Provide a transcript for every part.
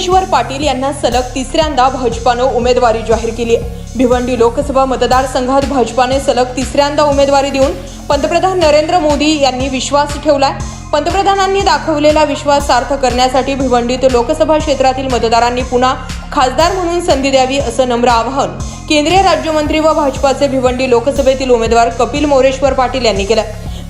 मोरेश्वर पाटील यांना सलग तिसऱ्यांदा भाजपानं उमेदवारी जाहीर केली आहे। भिवंडी लोकसभा मतदारसंघात भाजपाने सलग तिसऱ्यांदा उमेदवारी देऊन पंतप्रधान नरेंद्र मोदी यांनी विश्वास ठेवलाय। पंतप्रधानांनी दाखवलेला विश्वास सार्थ करण्यासाठी भिवंडीत लोकसभा क्षेत्रातील मतदारांनी पुन्हा खासदार म्हणून संधी द्यावी असं नम्र आवाहन केंद्रीय राज्यमंत्री व भाजपाचे भिवंडी लोकसभेतील उमेदवार कपिल मोरेश्वर पाटील यांनी केलं।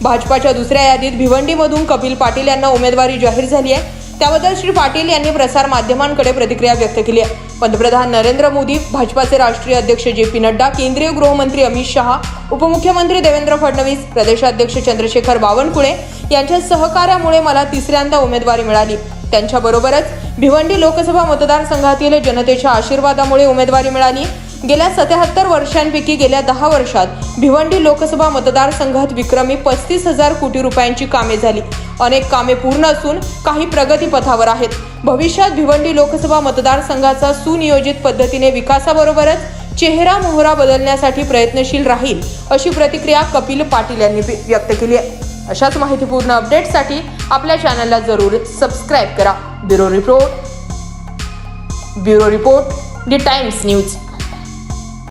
भाजपाच्या दुसऱ्या यादीत भिवंडीमधून कपिल पाटील यांना उमेदवारी जाहीर झाली आहे। त्याबद्दल श्री पाटील यांनी प्रसार माध्यमांकडे प्रतिक्रिया व्यक्त केली आहे। पंतप्रधान नरेंद्र मोदी, भाजपाचे राष्ट्रीय अध्यक्ष जे.पी. नड्डा, केंद्रीय गृहमंत्री अमित शहा, उपमुख्यमंत्री देवेंद्र फडणवीस, प्रदेशाध्यक्ष चंद्रशेखर बावनकुळे यांच्या सहकार्यामुळे मला तिसऱ्यांदा उमेदवारी मिळाली। त्यांच्याबरोबरच भिवंडी लोकसभा मतदारसंघातील जनतेच्या आशीर्वादामुळे उमेदवारी मिळाली। गेल्या 77 वर्षांपैकी गेल्या 10 वर्षात भिवंडी लोकसभा मतदारसंघात विक्रमी 35,000 कोटी रुपयांची कामे झाली। अनेक कामे पूर्ण असून काही प्रगतीपथावर आहेत। भविष्यात भिवंडी लोकसभा मतदारसंघाचा सुनियोजित पद्धतीने विकासाबरोबरच चेहरा मोहरा बदलण्यासाठी प्रयत्नशील राहील अशी प्रतिक्रिया कपिल पाटील यांनी व्यक्त केली आहे। अशाच माहितीपूर्ण अपडेट्ससाठी आपल्या चॅनलला जरूर सबस्क्राइब करा। Bureau report the times news.